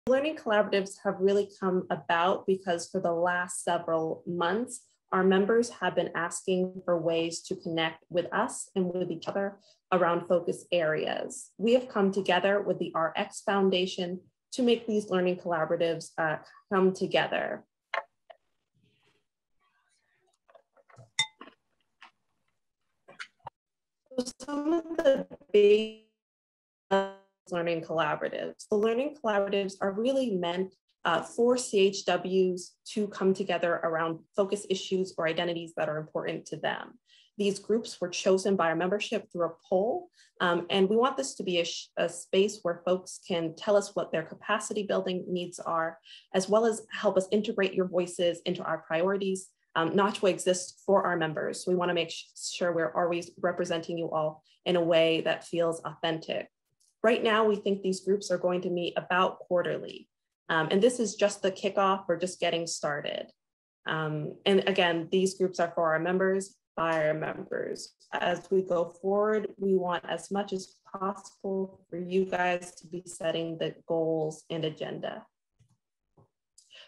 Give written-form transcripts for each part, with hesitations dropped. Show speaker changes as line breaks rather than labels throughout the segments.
Learning collaboratives have really come about because for the last several months, our members have been asking for ways to connect with us and with each other around focus areas. We have come together with the RX Foundation to make these learning collaboratives come together. So some of the big learning collaboratives. The learning collaboratives are really meant for CHWs to come together around focus issues or identities that are important to them. These groups were chosen by our membership through a poll, and we want this to be a space where folks can tell us what their capacity building needs are, as well as help us integrate your voices into our priorities. NACHW exists for our members. So we want to make sure we're always representing you all in a way that feels authentic. Right now, we think these groups are going to meet about quarterly. And this is just the kickoff or just getting started. And again, these groups are for our members, by our members. As we go forward, we want as much as possible for you guys to be setting the goals and agenda.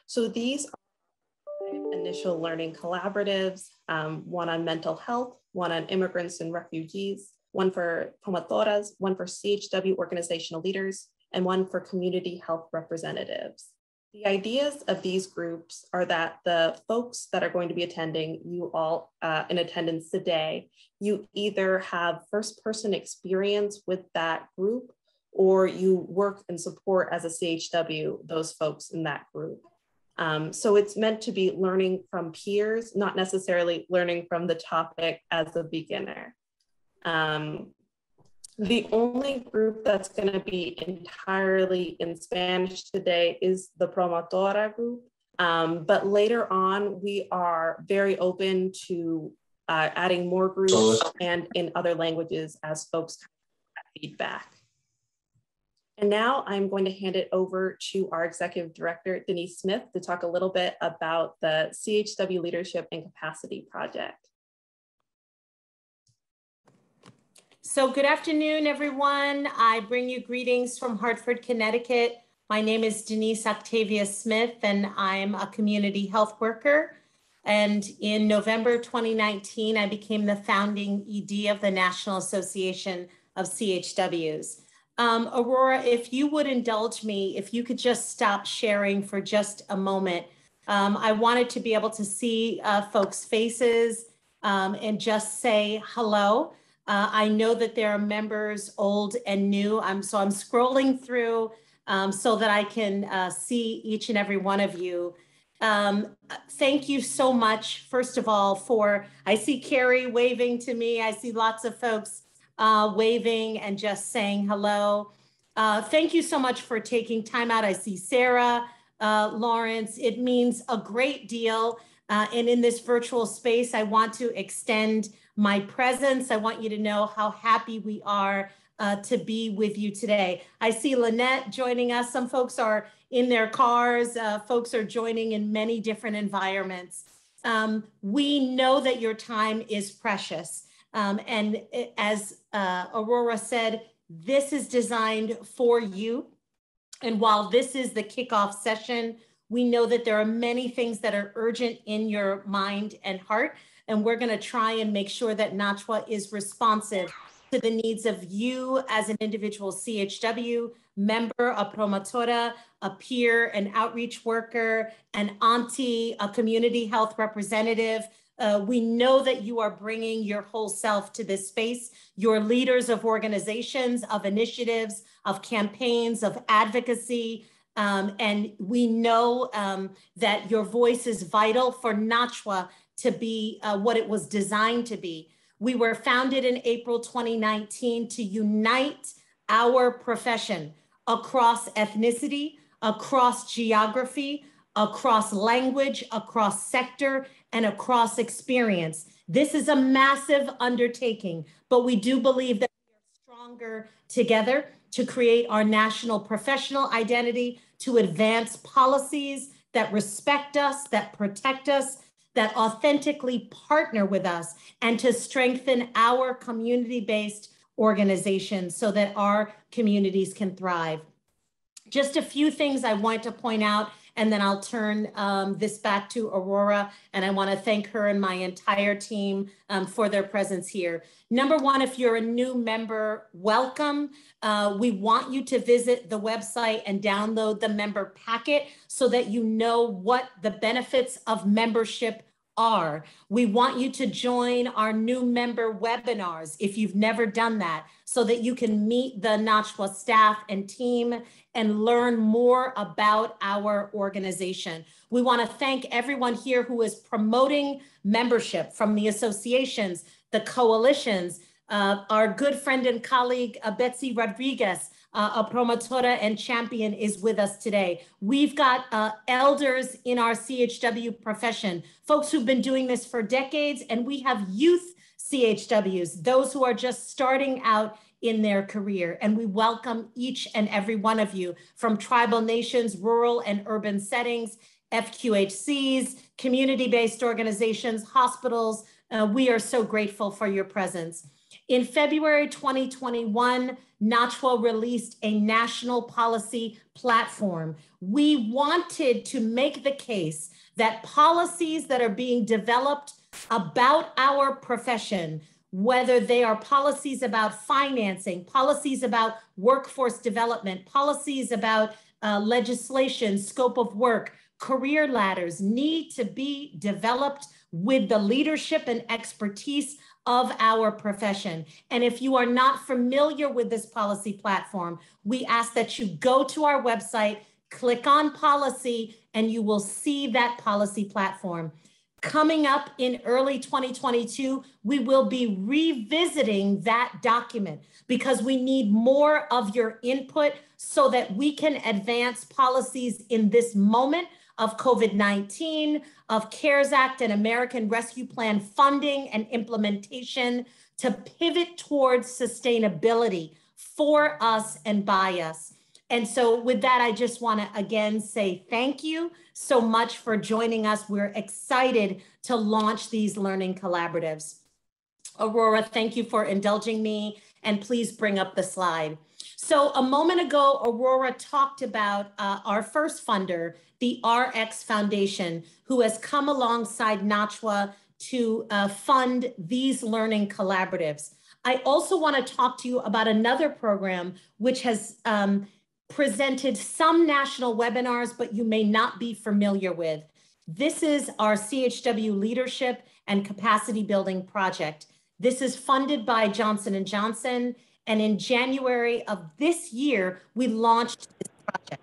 So these are initial learning collaboratives, one on mental health, one on immigrants and refugees, one for promotoras, one for CHW organizational leaders, and one for community health representatives. The ideas of these groups are that the folks that are going to be attending, you all in attendance today, you either have first-person experience with that group or you work and support as a CHW, those folks in that group. So it's meant to be learning from peers, not necessarily learning from the topic as a beginner. The only group that's going to be entirely in Spanish today is the Promotora group. But later on, we are very open to adding more groups and in other languages as folks have feedback. And now I'm going to hand it over to our Executive Director, Denise Smith, to talk a little bit about the CHW Leadership and Capacity Project.
So good afternoon, everyone. I bring you greetings from Hartford, Connecticut. My name is Denise Octavia Smith, and I'm a community health worker. And in November 2019, I became the founding ED of the National Association of CHWs. Aurora, if you would indulge me, if you could just stop sharing for just a moment. I wanted to be able to see folks' faces and just say hello. I know that there are members old and new. So I'm scrolling through so that I can see each and every one of you. Thank you so much, first of all, I see Carrie waving to me. I see lots of folks waving and just saying hello. Thank you so much for taking time out. I see Sarah, Lawrence. It means a great deal. And in this virtual space, I want to extend my presence. I want you to know how happy we are to be with you today. I see Lynette joining us. Some folks are in their cars. Folks are joining in many different environments. We know that your time is precious. And as Aurora said, this is designed for you. And while this is the kickoff session, we know that there are many things that are urgent in your mind and heart. And we're going to try and make sure that NACHW is responsive to the needs of you as an individual CHW member, a promotora, a peer, an outreach worker, an auntie, a community health representative. We know that you are bringing your whole self to this space. You're leaders of organizations, of initiatives, of campaigns, of advocacy. And we know that your voice is vital for NACHW to be what it was designed to be. We were founded in April 2019 to unite our profession across ethnicity, across geography, across language, across sector, and across experience. This is a massive undertaking, but we do believe that we are stronger together to create our national professional identity, to advance policies that respect us, that protect us, that authentically partner with us, and to strengthen our community-based organizations so that our communities can thrive. Just a few things I want to point out, and then I'll turn this back to Aurora, and I want to thank her and my entire team for their presence here. Number one, if you're a new member, welcome. We want you to visit the website and download the member packet so that you know what the benefits of membership are. We want you to join our new member webinars if you've never done that, so that you can meet the NACHW staff and team and learn more about our organization. We want to thank everyone here who is promoting membership, from the associations, the coalitions, our good friend and colleague, Betsy Rodriguez, a promotora and champion, is with us today. We've got elders in our CHW profession, folks who've been doing this for decades, and we have youth CHWs, those who are just starting out in their career. And we welcome each and every one of you from tribal nations, rural and urban settings, FQHCs, community-based organizations, hospitals. We are so grateful for your presence. In February 2021, NACHW released a national policy platform. We wanted to make the case that policies that are being developed about our profession, whether they are policies about financing, policies about workforce development, policies about legislation, scope of work, career ladders, need to be developed with the leadership and expertise of our profession. And if you are not familiar with this policy platform, we ask that you go to our website, click on policy, and you will see that policy platform. Coming up in early 2022, we will be revisiting that document because we need more of your input so that we can advance policies in this moment of COVID-19, of CARES Act and American Rescue Plan funding and implementation to pivot towards sustainability for us and by us. And so with that, I just want to again say thank you so much for joining us. We're excited to launch these learning collaboratives. Aurora, thank you for indulging me, and please bring up the slide. So a moment ago, Aurora talked about our first funder, the RX Foundation, who has come alongside NACHW to fund these learning collaboratives. I also want to talk to you about another program which has presented some national webinars, but you may not be familiar with. This is our CHW Leadership and Capacity Building Project. This is funded by Johnson & Johnson, and in January of this year, we launched this project.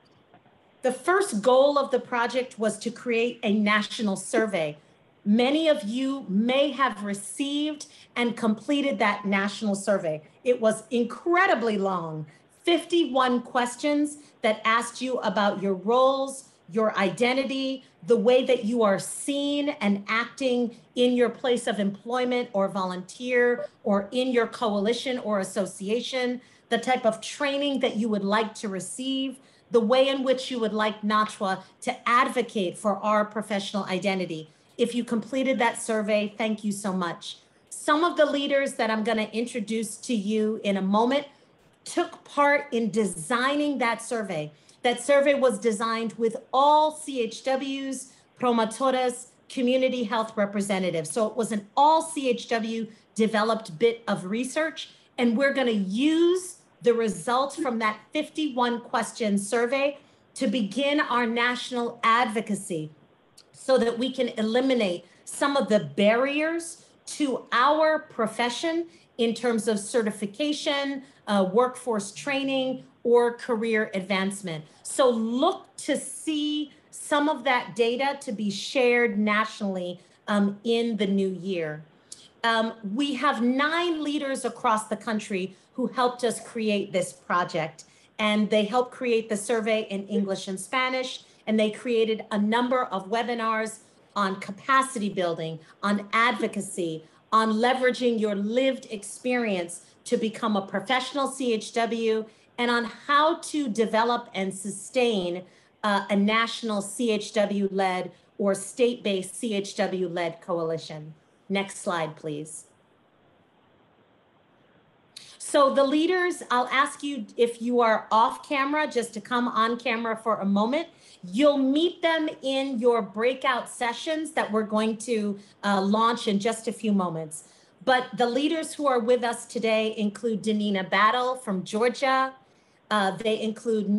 The first goal of the project was to create a national survey. Many of you may have received and completed that national survey. It was incredibly long, 51 questions that asked you about your roles, your identity, the way that you are seen and acting in your place of employment or volunteer or in your coalition or association, the type of training that you would like to receive, the way in which you would like NACHW to advocate for our professional identity. If you completed that survey, thank you so much. Some of the leaders that I'm going to introduce to you in a moment took part in designing that survey. That survey was designed with all CHWs, promotoras, community health representatives. So it was an all CHW developed bit of research, and we're going to use the results from that 51 question survey to begin our national advocacy so that we can eliminate some of the barriers to our profession in terms of certification, workforce training, or career advancement. So look to see some of that data to be shared nationally in the new year. We have 9 leaders across the country who helped us create this project, and they helped create the survey in English and Spanish, and they created a number of webinars on capacity building, on advocacy, on leveraging your lived experience to become a professional CHW, and on how to develop and sustain a national CHW-led or state-based CHW-led coalition. Next slide, please. So the leaders, I'll ask you if you are off camera, just to come on camera for a moment. You'll meet them in your breakout sessions that we're going to launch in just a few moments. But the leaders who are with us today include Danina Battle from Georgia. They include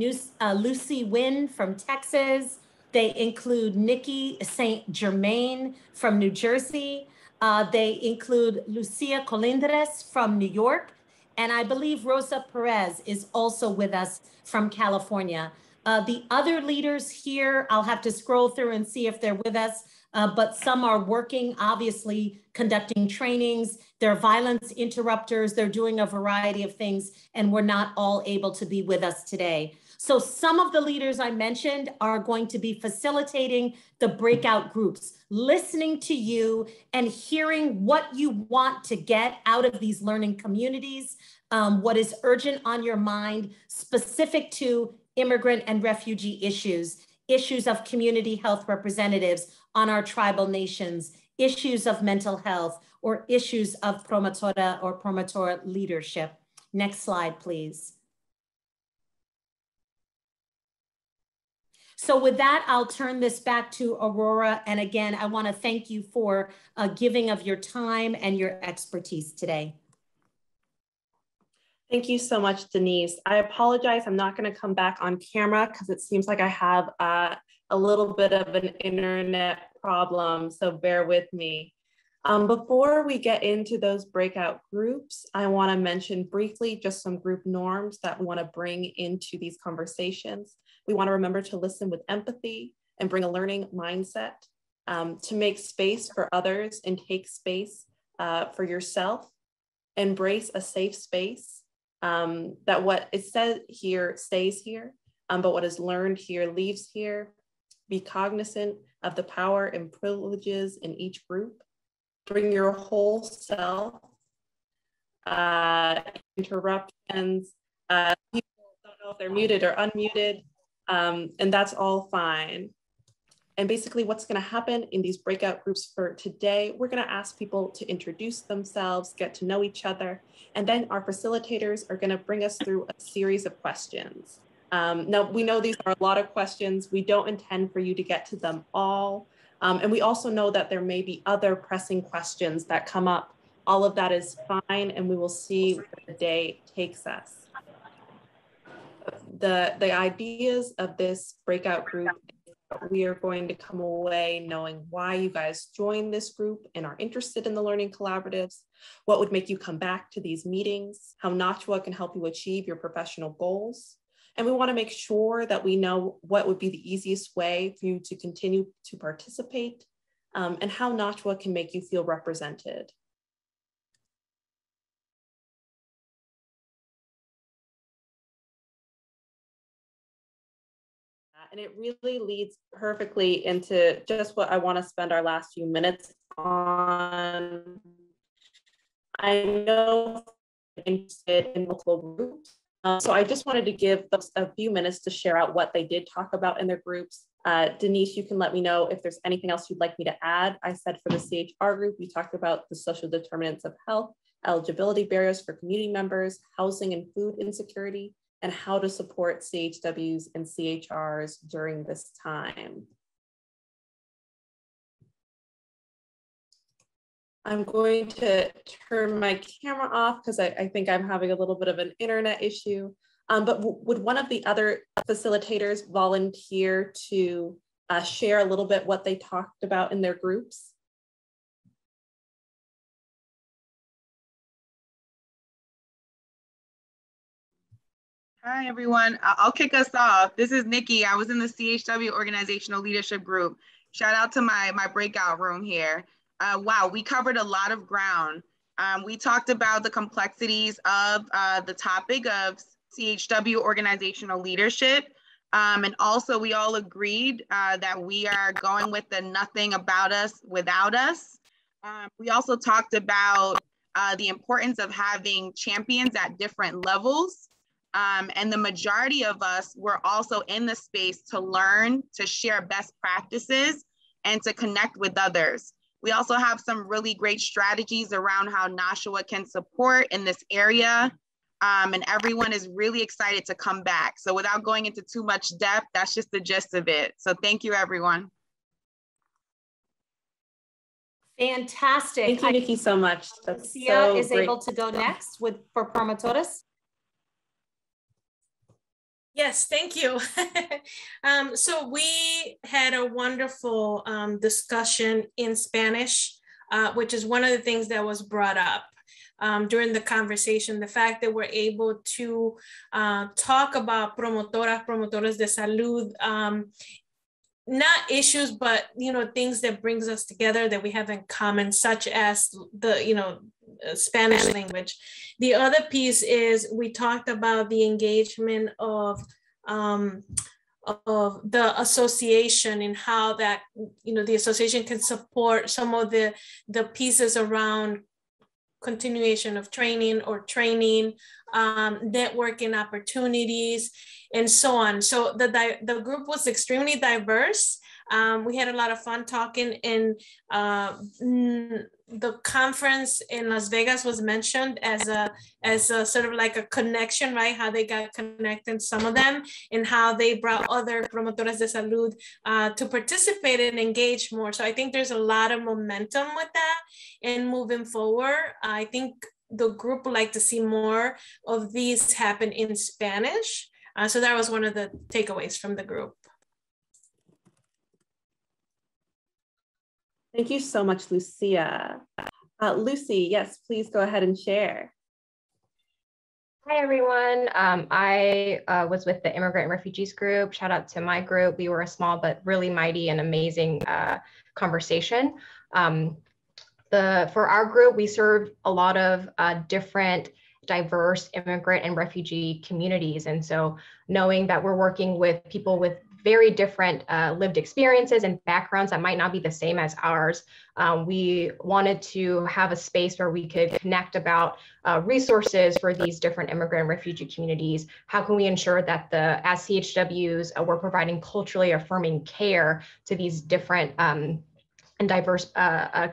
Lucy Wynn from Texas. They include Nikki St. Germain from New Jersey. They include Lucia Colindres from New York. And I believe Rosa Perez is also with us from California. The other leaders here, I'll have to scroll through and see if they're with us, but some are working, obviously conducting trainings. They're violence interrupters. They're doing a variety of things, and we're not all able to be with us today. So some of the leaders I mentioned are going to be facilitating the breakout groups, listening to you and hearing what you want to get out of these learning communities, what is urgent on your mind, specific to immigrant and refugee issues, issues of community health representatives on our tribal nations, issues of mental health, or issues of promotora or promotora leadership. Next slide, please. So with that, I'll turn this back to Aurora. And again, I want to thank you for giving of your time and your expertise today.
Thank you so much, Denise. I apologize, I'm not going to come back on camera because it seems like I have a little bit of an internet problem, so bear with me. Before we get into those breakout groups, I want to mention briefly just some group norms that we want to bring into these conversations. We want to remember to listen with empathy and bring a learning mindset, to make space for others and take space for yourself. Embrace a safe space, that what is said here stays here, but what is learned here leaves here. Be cognizant of the power and privileges in each group. Bring your whole self. Interruptions, people don't know if they're muted or unmuted, and that's all fine. And basically what's going to happen in these breakout groups for today, we're going to ask people to introduce themselves, get to know each other, and then our facilitators are going to bring us through a series of questions. Now, we know these are a lot of questions. We don't intend for you to get to them all. And we also know that there may be other pressing questions that come up. All of that is fine, and we will see where the day takes us. The ideas of this breakout group, we are going to come away knowing why you guys joined this group and are interested in the learning collaboratives, what would make you come back to these meetings, how NACHW can help you achieve your professional goals. And we want to make sure that we know what would be the easiest way for you to continue to participate, and how NACHW can make you feel represented. And it really leads perfectly into just what I want to spend our last few minutes on. I know you're interested in multiple groups. So I just wanted to give folks a few minutes to share out what they did talk about in their groups. Denise, you can let me know if there's anything else you'd like me to add. I said for the CHR group, we talked about the social determinants of health, eligibility barriers for community members, housing and food insecurity, and how to support CHWs and CHRs during this time. I'm going to turn my camera off because I think I'm having a little bit of an internet issue. But would one of the other facilitators volunteer to share a little bit what they talked about in their groups?
Hi, everyone. I'll kick us off. This is Nikki. I was in the CHW organizational leadership group. Shout out to my breakout room here. Wow, we covered a lot of ground. We talked about the complexities of the topic of CHW organizational leadership. And also we all agreed that we are going with the nothing about us without us. We also talked about the importance of having champions at different levels. And the majority of us were also in the space to learn, to share best practices, and to connect with others. We also have some really great strategies around how NACHW can support in this area. and everyone is really excited to come back. So without going into too much depth, that's just the gist of it. So thank you, everyone.
Fantastic.
Thank you, Nikki, so much. That's
Lucia
so
is
great.
able to go next for promotores.
Yes, thank you. So we had a wonderful discussion in Spanish, which is one of the things that was brought up during the conversation, the fact that we're able to talk about promotores de salud, not issues, but, you know, things that brings us together that we have in common, such as the, you know, Spanish language. The other piece is we talked about the engagement of the association and how that, you know, the association can support some of the pieces around continuation of training or training, networking opportunities, and so on. So the group was extremely diverse. We had a lot of fun talking, and the conference in Las Vegas was mentioned as a sort of like a connection, right? How they got connected, some of them, and how they brought other promotores de salud to participate and engage more. So I think there's a lot of momentum with that. And moving forward, I think the group would like to see more of these happen in Spanish. So that was one of the takeaways from the group.
Thank you so much, Lucia. Lucy, yes, please go ahead and share.
Hi, everyone. I was with the Immigrant and Refugees group. Shout out to my group. We were a small but really mighty and amazing conversation. For our group, we served a lot of different diverse immigrant and refugee communities. And so knowing that we're working with people with very different lived experiences and backgrounds that might not be the same as ours, we wanted to have a space where we could connect about resources for these different immigrant and refugee communities. How can we ensure that as CHWs, we're providing culturally affirming care to these different and diverse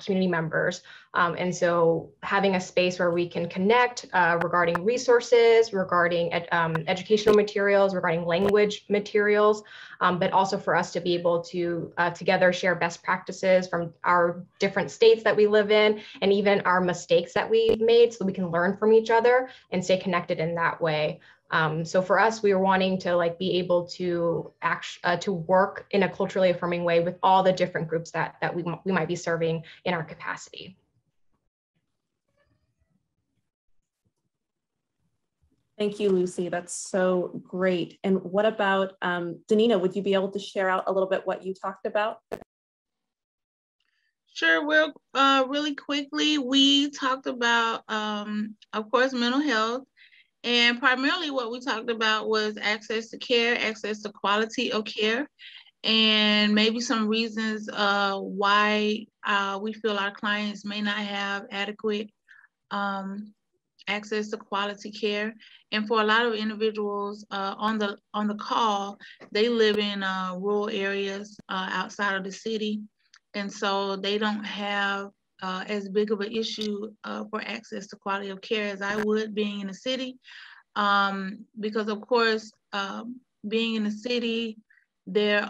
community members. And so having a space where we can connect regarding resources, regarding educational materials, regarding language materials, but also for us to be able to together share best practices from our different states that we live in, and even our mistakes that we've made, so we can learn from each other and stay connected in that way. So for us, we were wanting to be able to to work in a culturally affirming way with all the different groups that we might be serving in our capacity.
Thank you, Lucy. That's so great. And what about, Danina, would you be able to share out a little bit what you talked about?
Sure. Well, really quickly, we talked about, of course, mental health. And primarily what we talked about was access to care, access to quality of care, and maybe some reasons why we feel our clients may not have adequate access to quality care. And for a lot of individuals on the call, they live in rural areas outside of the city. And so they don't have as big of an issue for access to quality of care as I would being in the city. Because of course, being in the city, the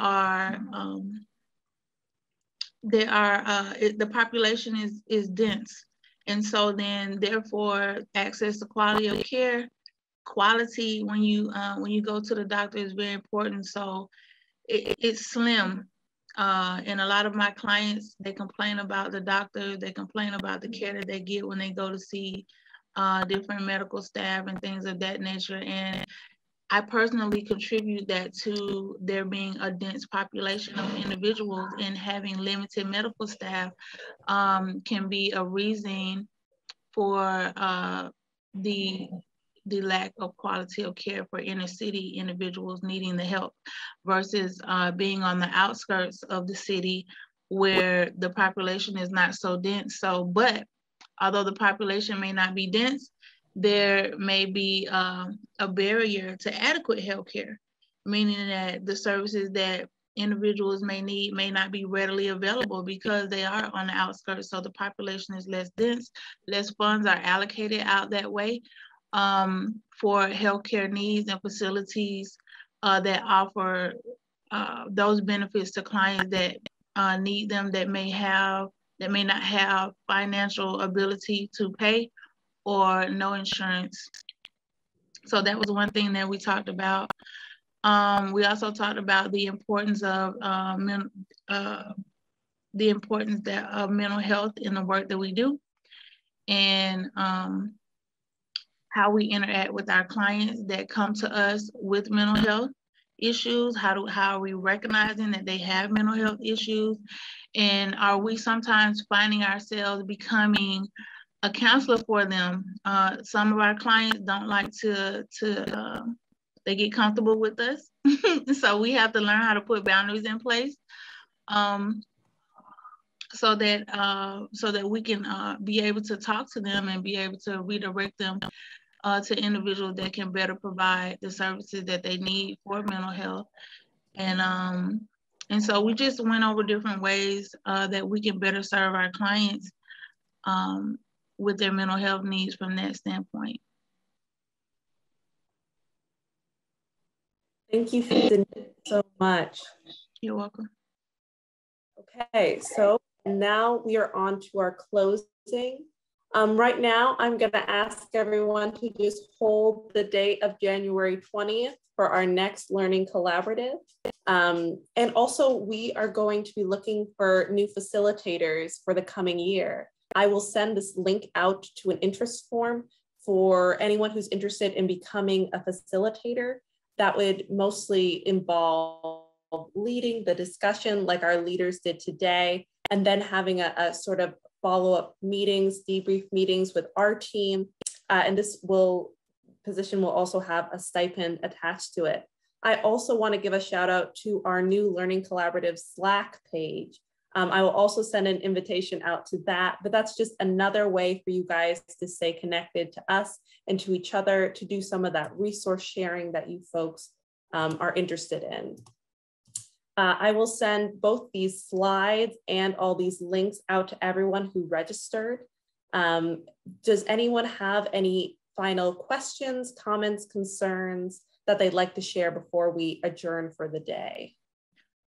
population is dense. And so then therefore access to quality of care, quality when you go to the doctor is very important. So it's slim. And a lot of my clients, they complain about the doctor, they complain about the care that they get when they go to see different medical staff and things of that nature. And I personally contribute that to there being a dense population of individuals, and having limited medical staff can be a reason for the lack of quality of care for inner city individuals needing the help, versus being on the outskirts of the city where the population is not so dense. So, but although the population may not be dense, there may be a barrier to adequate healthcare, meaning that the services that individuals may need may not be readily available because they are on the outskirts. So the population is less dense, less funds are allocated out that way, for healthcare needs and facilities that offer those benefits to clients that need them, that may not have financial ability to pay or no insurance. So that was one thing that we talked about. We also talked about the importance of mental health in the work that we do, and how we interact with our clients that come to us with mental health issues. How are we recognizing that they have mental health issues, and are we sometimes finding ourselves becoming a counselor for them? Some of our clients don't like to they get comfortable with us. So we have to learn how to put boundaries in place, so that we can be able to talk to them and be able to redirect them to individuals that can better provide the services that they need for mental health. And so we just went over different ways that we can better serve our clients with their mental health needs from that standpoint.
Thank you, Denise, so much.
You're welcome.
Okay, so now we are on to our closing. Right now, I'm going to ask everyone to just hold the date of January 20th for our next Learning Collaborative. And also, we are going to be looking for new facilitators for the coming year. I will send this link out to an interest form for anyone who's interested in becoming a facilitator. That would mostly involve leading the discussion like our leaders did today, and then having a sort of follow-up meetings, debrief meetings with our team. And this position will also have a stipend attached to it. I also want to give a shout out to our new Learning Collaborative Slack page. I will also send an invitation out to that, but that's just another way for you guys to stay connected to us and to each other, to do some of that resource sharing that you folks are interested in. I will send both these slides and all these links out to everyone who registered. Does anyone have any final questions, comments, concerns that they'd like to share before we adjourn for the day?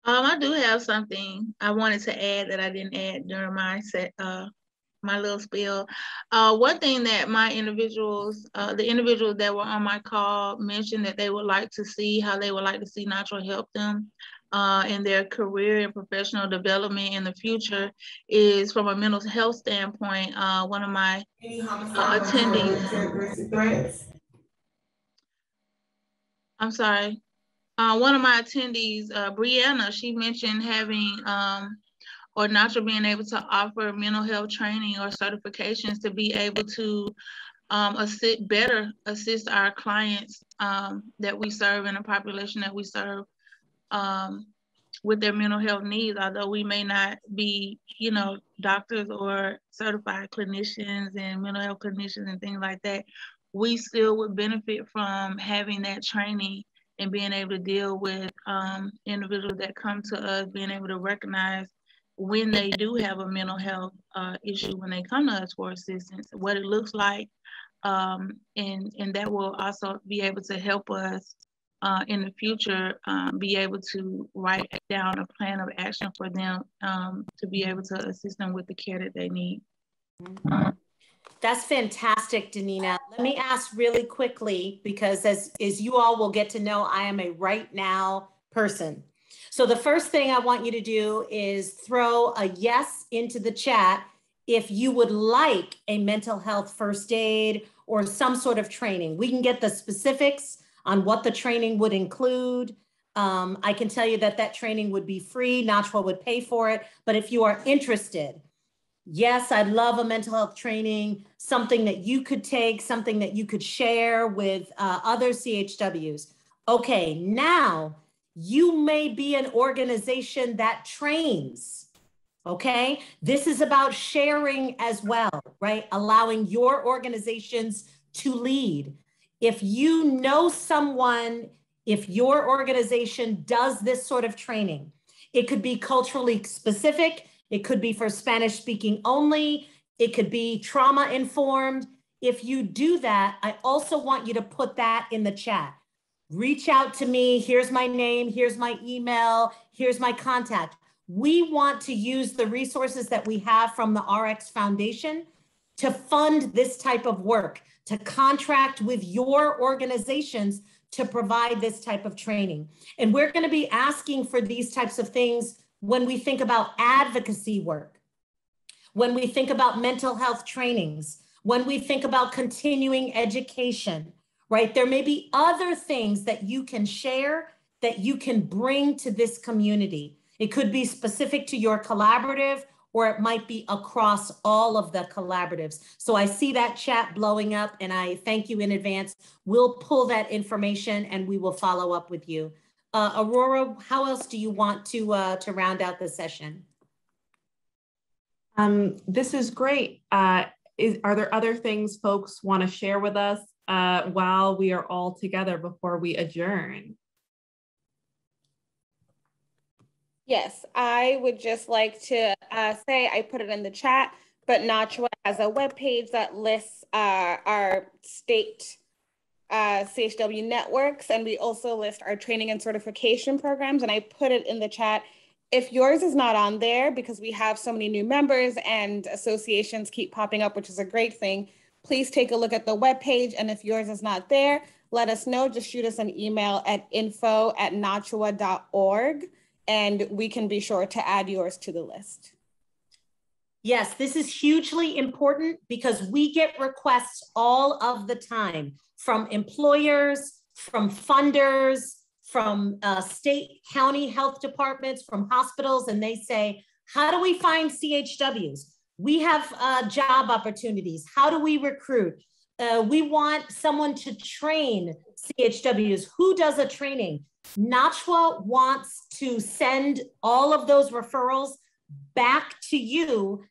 I do have something I wanted to add that I didn't add during my my little spiel. One thing that the individuals that were on my call mentioned that they would like to see, how they would like to see NACHW help them in their career and professional development in the future, is from a mental health standpoint. One of my attendees, I'm sorry. One of my attendees, Brianna, she mentioned having, or NACHW being able to offer mental health training or certifications to be able to assist our clients that we serve, in the population that we serve, with their mental health needs. Although we may not be, doctors or certified clinicians and mental health clinicians and things like that, we still would benefit from having that training and being able to deal with individuals that come to us, being able to recognize when they do have a mental health issue, when they come to us for assistance, what it looks like, and that will also be able to help us in the future be able to write down a plan of action for them to be able to assist them with the care that they need.
That's fantastic, Danina. Let me ask really quickly, because as you all will get to know, I am a right now person. So the first thing I want you to do is throw a yes into the chat if you would like a mental health first aid or some sort of training. We can get the specifics on what the training would include. I can tell you that training would be free. NACHW would pay for it. But if you are interested, yes, I'd love a mental health training, something that you could take, something that you could share with other CHWs. Okay, now you may be an organization that trains, okay? This is about sharing as well, right? Allowing your organizations to lead. If you know someone, if your organization does this sort of training, it could be culturally specific, it could be for Spanish speaking only, it could be trauma informed. If you do that, I also want you to put that in the chat. Reach out to me. Here's my name. Here's my email. Here's my contact. We want to use the resources that we have from the RX Foundation to fund this type of work, to contract with your organizations to provide this type of training. And we're going to be asking for these types of things when we think about advocacy work, when we think about mental health trainings, when we think about continuing education, right? There may be other things that you can share, that you can bring to this community. It could be specific to your collaborative, or it might be across all of the collaboratives. So I see that chat blowing up, and I thank you in advance. We'll pull that information and we will follow up with you. Aurora, how else do you want to round out the session?
This is great. Are there other things folks want to share with us while we are all together before we adjourn?
Yes, I would just like to say, I put it in the chat, but NACHW has a webpage that lists our state CHW networks, and we also list our training and certification programs, and I put it in the chat. If yours is not on there, because we have so many new members and associations keep popping up, which is a great thing, please take a look at the webpage, and if yours is not there, let us know. Just shoot us an email at info@nachwa.org. and we can be sure to add yours to the list.
Yes, this is hugely important because we get requests all of the time from employers, from funders, from state, county health departments, from hospitals, and they say, how do we find CHWs? We have job opportunities. How do we recruit? We want someone to train CHWs. Who does a training? NACHW wants to send all of those referrals back to you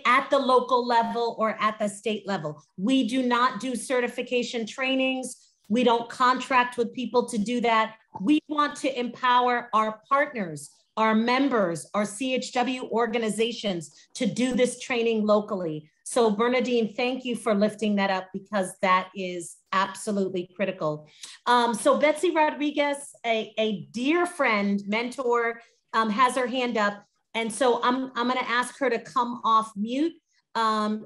at the local level or at the state level. We do not do certification trainings. We don't contract with people to do that. We want to empower our partners, our members, our CHW organizations to do this training locally. So Bernadine, thank you for lifting that up because that is absolutely critical. So Betsy Rodriguez, a dear friend, mentor, has her hand up. And so I'm gonna ask her to come off mute.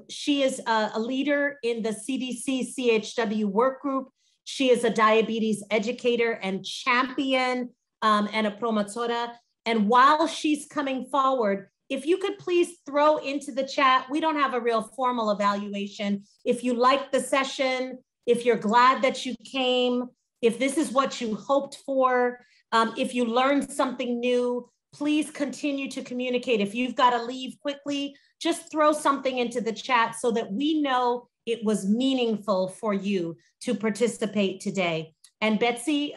She is a leader in the CDC CHW work group. She is a diabetes educator and champion and a promotora. And while she's coming forward, if you could please throw into the chat, we don't have a real formal evaluation. If you liked the session, if you're glad that you came, if this is what you hoped for, if you learned something new, please continue to communicate. If you've got to leave quickly, just throw something into the chat so that we know it was meaningful for you to participate today. And Betsy,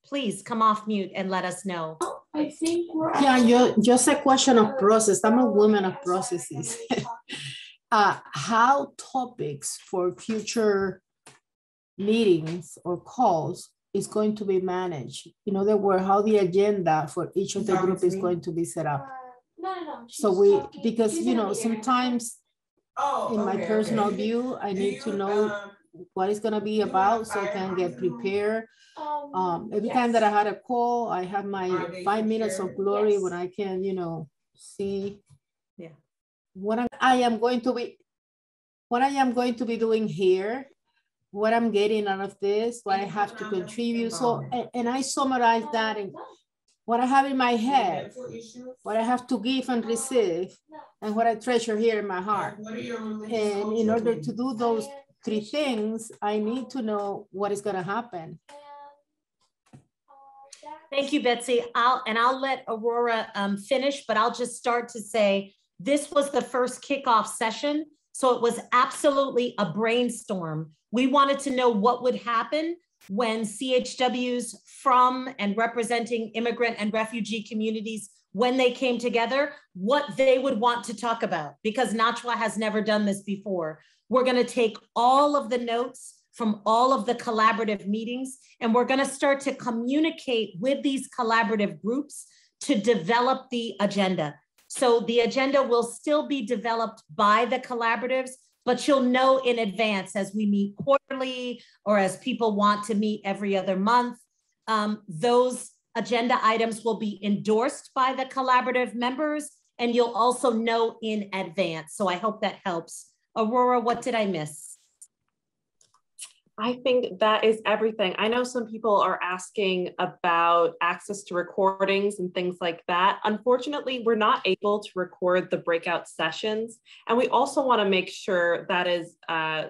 please come off mute and let us know.
I think just a question of process. I'm a woman of processes. How topics for future meetings or calls is going to be managed? In other words, how the agenda for each of the group is going to be set up. So because sometimes in my personal view, I need to know what it's going to be about so I can get prepared. Every time that I had a call, I have my 5 minutes of glory when I can, see what I am going to be doing here, what I'm getting out of this, what I have to contribute. So, and I summarize that in what I have in my head, what I have to give and receive, and what I treasure here in my heart. And in order to do those 3 things, I need to know what is going to happen.
Thank you, Betsy. I'll let Aurora finish, but I'll just start to say this was the first kickoff session. So it was absolutely a brainstorm. We wanted to know what would happen when CHWs from and representing immigrant and refugee communities, when they came together, what they would want to talk about, because NACHW has never done this before. We're going to take all of the notes from all of the collaborative meetings, and we're going to start to communicate with these collaborative groups to develop the agenda. So the agenda will still be developed by the collaboratives, but you'll know in advance as we meet quarterly or as people want to meet every other month. Those agenda items will be endorsed by the collaborative members, and you'll also know in advance. So I hope that helps. Aurora, what did I miss?
I think that is everything. I know some people are asking about access to recordings and things like that. Unfortunately, we're not able to record the breakout sessions. And we also want to make sure that is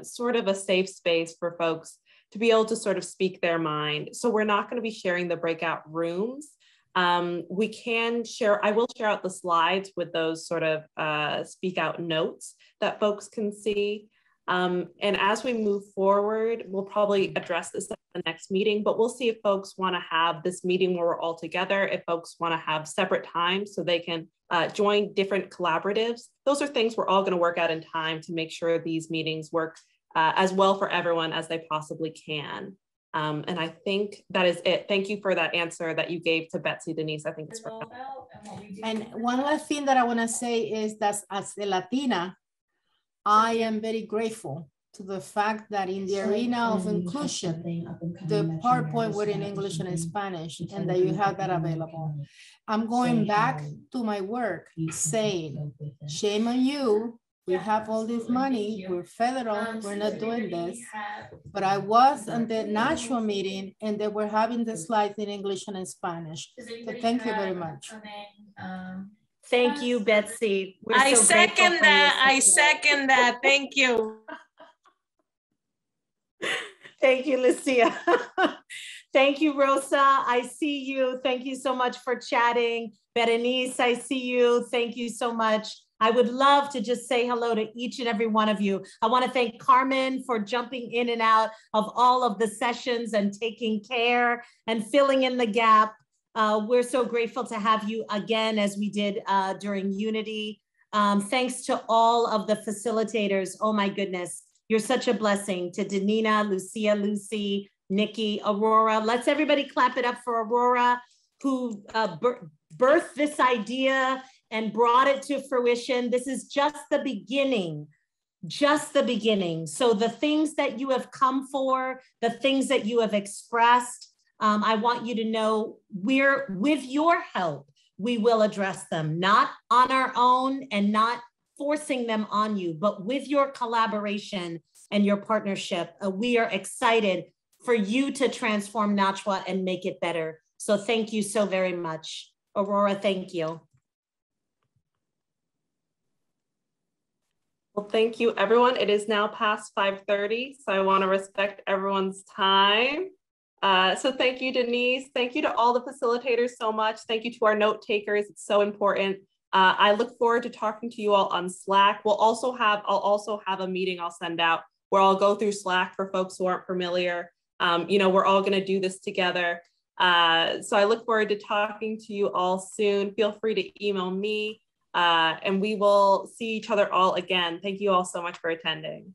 sort of a safe space for folks to be able to sort of speak their mind. So we're not going to be sharing the breakout rooms. We can share, I will share out the slides with those sort of speak out notes that folks can see. And as we move forward, we'll probably address this at the next meeting, but we'll see if folks want to have this meeting where we're all together, if folks want to have separate times so they can join different collaboratives. Those are things we're all going to work out in time to make sure these meetings work as well for everyone as they possibly can. And I think that is it. Thank you for that answer that you gave to Betsy, Denise. I think it's
and one last thing that I want to say is that as a Latina, I am very grateful to the fact that in the arena of inclusion, the PowerPoint were in English and in Spanish, and that you have that available. I'm going back to my work saying, shame on you. We have all this money, we're federal, we're not doing this. But I was on the NACHW meeting and they were having the slides in English and in Spanish. So thank you very much.
Thank you, Betsy.
I second that. I second that. Thank you.
Thank you, Lucia. Thank you, Rosa. I see you. Thank you so much for chatting. Berenice, I see you. Thank you so much. I would love to just say hello to each and every one of you. I want to thank Carmen for jumping in and out of all of the sessions and taking care and filling in the gap. We're so grateful to have you again, as we did during Unity. Thanks to all of the facilitators. Oh my goodness, you're such a blessing. To Danina, Lucia, Lucy, Nikki, Aurora. Let's everybody clap it up for Aurora, who birthed this idea and brought it to fruition. This is just the beginning, just the beginning. So the things that you have come for, the things that you have expressed, I want you to know with your help, we will address them, not on our own and not forcing them on you, but with your collaboration and your partnership. We are excited for you to transform NACHW and make it better. So thank you so very much. Aurora, thank you.
Well, thank you, everyone. It is now past 5:30, so I want to respect everyone's time. So thank you, Denise. Thank you to all the facilitators so much. Thank you to our note takers. It's so important. I look forward to talking to you all on Slack. I'll also have a meeting I'll send out where I'll go through Slack for folks who aren't familiar. You know, we're all going to do this together. So I look forward to talking to you all soon. Feel free to email me. And we will see each other all again. Thank you all so much for attending.